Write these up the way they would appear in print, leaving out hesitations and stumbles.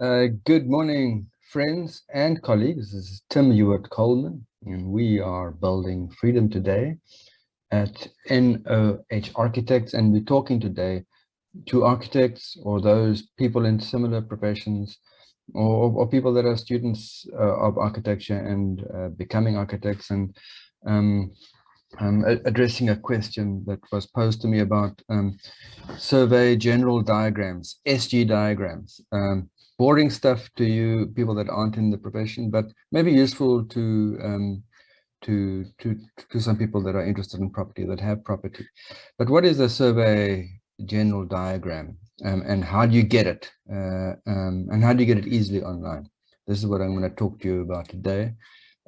Good morning, friends and colleagues. This is Tim Hewitt-Coleman, and we are building freedom today at NOH Architects, and we're talking today to architects or those people in similar professions or people that are students of architecture and becoming architects, and um, addressing a question that was posed to me about Survey General diagrams, SG diagrams. Boring stuff to you people that aren't in the profession, but maybe useful to some people that are interested in property, that have property. But what is a Survey General diagram, and how do you get it? And how do you get it easily online? This is what I'm going to talk to you about today.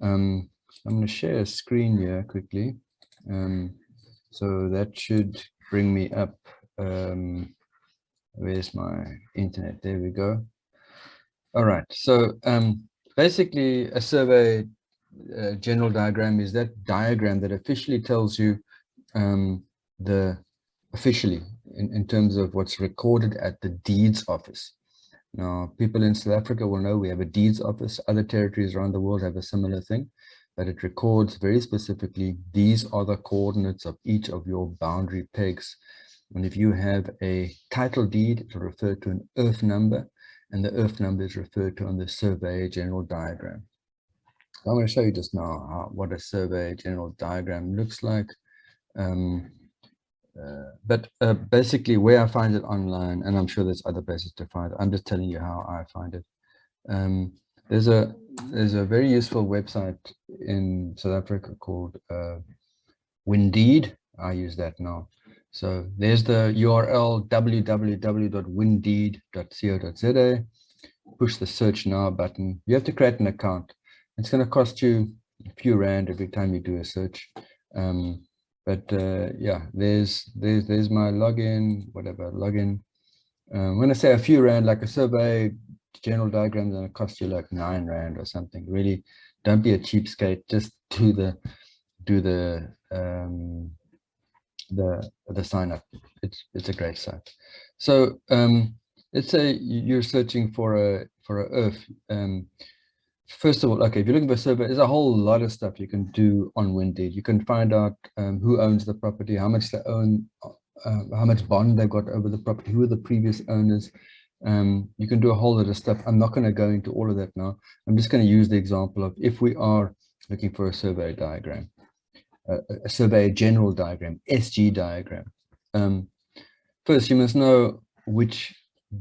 I'm going to share a screen here quickly. So that should bring me up. Where's my internet? There we go. All right. So basically, a survey general diagram is that diagram that officially tells you officially in terms of what's recorded at the deeds office. Now, people in South Africa will know we have a deeds office. Other territories around the world have a similar thing, but it records very specifically, these are the coordinates of each of your boundary pegs. And if you have a title deed, it will refer to an earth number, and the earth number is referred to on the Surveyor General diagram. I'm going to show you just now what a Surveyor General diagram looks like. Basically, where I find it online, and I'm sure there's other places to find it, I'm just telling you how I find it. There's a very useful website in South Africa called Windeed. I use that now. So there's the URL www.windeed.co.za. Push the search now button. You have to create an account. It's going to cost you a few rand every time you do a search. Yeah, there's my login, whatever login. When I say a few rand, like a survey general diagram, then it costs you like 9 rand or something. Really, don't be a cheapskate. Just do the sign up. It's a great site. So let's say you're searching for a earth. First of all, okay, if you're looking for a survey, there's a whole lot of stuff you can do on Windeed. You can find out who owns the property, how much they own, how much bond they got over the property, who are the previous owners. You can do a whole lot of stuff. I'm not going to go into all of that now. I'm just going to use the example of if we are looking for a survey diagram, a survey general diagram, SG diagram. First, you must know which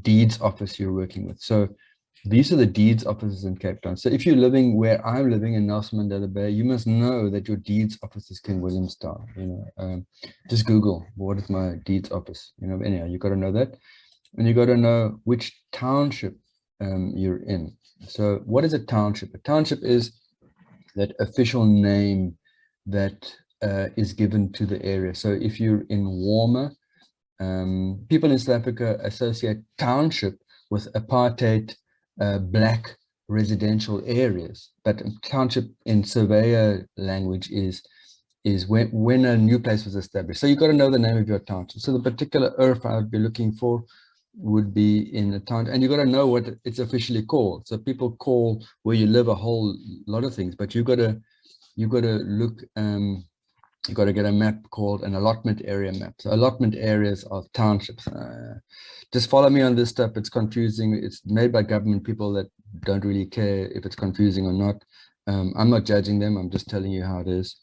deeds office you're working with. So these are the deeds offices in Cape Town. So if you're living where I'm living in Nelson Mandela Bay, you must know that your deeds office is King Williamstown. Just Google, what is my deeds office? Anyhow, you got to know that. And you got to know which township you're in. So what is a township? A township is that official name that is given to the area. So if you're in Warmer, people in South Africa associate township with apartheid black residential areas, but township in surveyor language is when a new place was established. So you got to know the name of your township. So the particular earth I would be looking for would be in a town, and you got to know what it's officially called. So people call where you live a whole lot of things, but you got to look. You got to get a map called an allotment area map. So allotment areas of townships. Just follow me on this stuff. It's confusing. It's made by government people that don't really care if it's confusing or not. I'm not judging them. I'm just telling you how it is.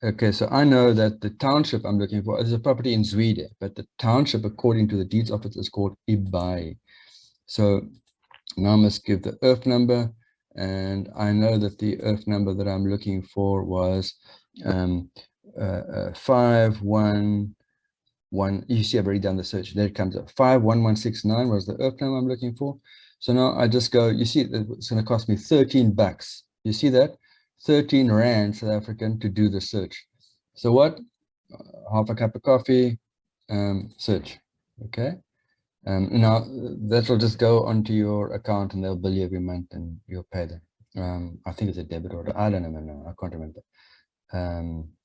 Okay, so I know that the township I'm looking for is a property in Zwede, but the township, according to the deeds office, is called Ibai. So now I must give the earth number. And I know that the earth number that I'm looking for was 511. You see, I've already done the search. There it comes up. 51169 was the earth number I'm looking for. So now I just go, you see, it's going to cost me 13 bucks. You see that? 13 rand South African to do the search. So what? Half a cup of coffee, search. Okay. Now that will just go onto your account and they'll bill you every month and you'll pay them. I think it's a debit order. I don't know. I can't remember.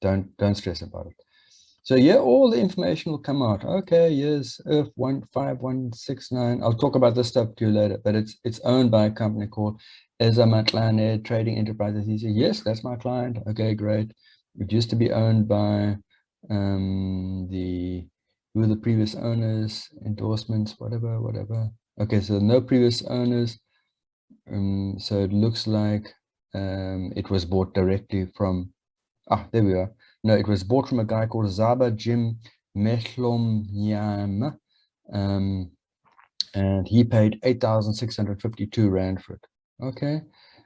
Don't stress about it. So yeah, all the information will come out. Okay, here's Earth 15169. I'll talk about this stuff to you later, but it's owned by a company called Ezamatlan Trading Enterprises. He said, yes, that's my client. Okay, great. It used to be owned by who were the previous owners, endorsements, whatever. Okay, so no previous owners. So it looks like it was bought directly from, there we are. No, it was bought from a guy called Zaba Jim Mehlomnyam, and he paid 8,652 Rand for it. Okay,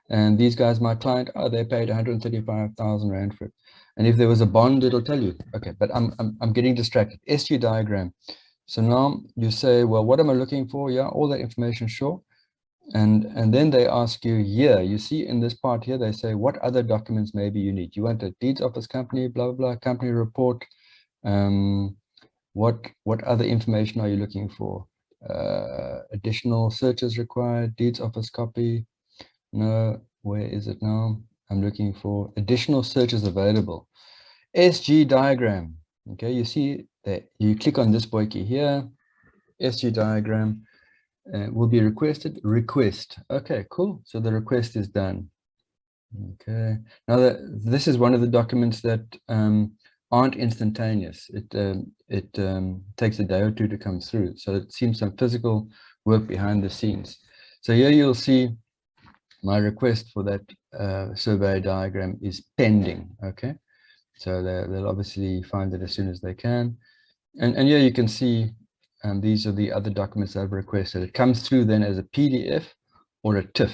and these guys, my client, they paid 135,000 Rand for it. And if there was a bond, it'll tell you. Okay, but I'm getting distracted. SG diagram. So now you say, well, what am I looking for? Yeah, all that information, sure. And then they ask you here, you see in this part here, they say, what other documents maybe you need? You want a deeds office company, blah, blah, blah, company report. What other information are you looking for? Additional searches required, deeds office copy. No, where is it now? I'm looking for additional searches available. SG diagram. Okay, you see that you click on this boy key here, SG diagram. Will be requested. Request. Okay, cool. So the request is done. Okay. Now this is one of the documents that aren't instantaneous. It takes a day or two to come through. So it seems some physical work behind the scenes. So here you'll see my request for that survey diagram is pending. Okay. So they'll obviously find it as soon as they can. And here you can see these are the other documents I've requested. It comes through then as a PDF or a TIFF.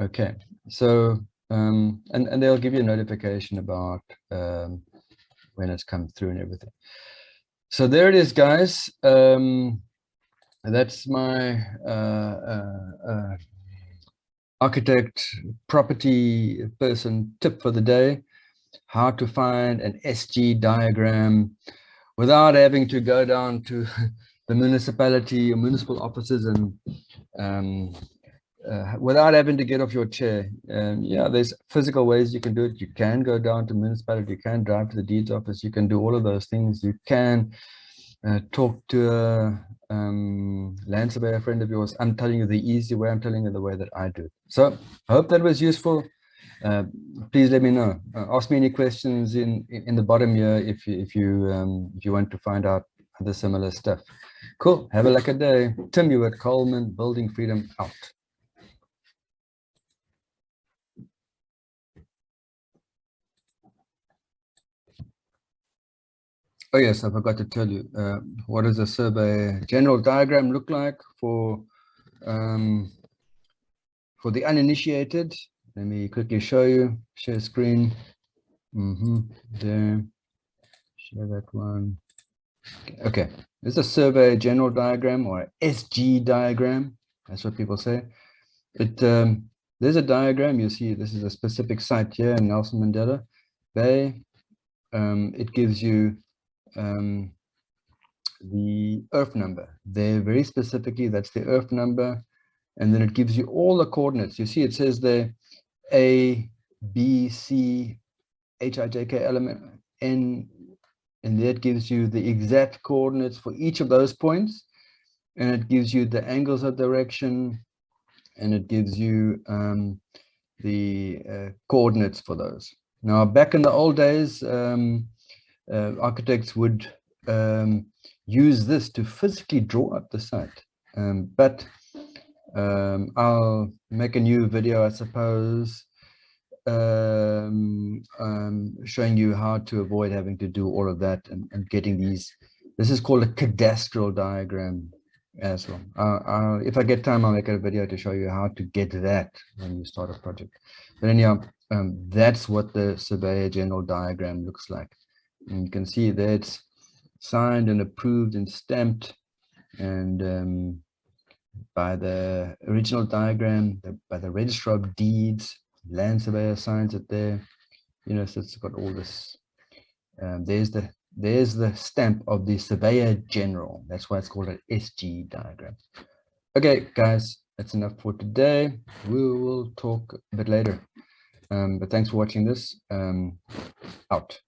Okay, so and they'll give you a notification about when it's come through and everything. So there it is, guys. That's my architect property person tip for the day: how to find an SG diagram without having to go down to the municipality or municipal offices and without having to get off your chair. Yeah, there's physical ways you can do it. You can go down to municipality, you can drive to the deeds office, you can do all of those things. You can talk to a land surveyor friend of yours. I'm telling you the easy way, I'm telling you the way that I do. So I hope that was useful. Please let me know. Ask me any questions in the bottom here if you want to find out other similar stuff. Cool. Have a lucky day. Tim Hewitt-Coleman, Building Freedom, out. Oh yes, I forgot to tell you. What does a Surveyor General diagram look like for the uninitiated? Let me quickly show you. Share screen. There. Share that one. Okay. This is a Surveyor General diagram or SG diagram. That's what people say. There's a diagram. You see, this is a specific site here in Nelson Mandela Bay. It gives you the earth number there very specifically. That's the earth number, and then it gives you all the coordinates. You see it says there A, B, C, H, I, J, K, element, N, and that gives you the exact coordinates for each of those points, and it gives you the angles of direction, and it gives you the coordinates for those. Now back in the old days, architects would use this to physically draw up the site, but I'll make a new video, I suppose, showing you how to avoid having to do all of that and getting these. This is called a cadastral diagram as well. If I get time, I'll make a video to show you how to get that when you start a project. But anyhow, that's what the Surveyor General diagram looks like. And you can see that it's signed and approved and stamped, and by the original diagram, by the Registrar of Deeds. Land surveyor signs it there. You know, so it's got all this. There's the stamp of the Surveyor General. That's why it's called an SG diagram. Okay, guys, that's enough for today. We will talk a bit later. But thanks for watching this. Out.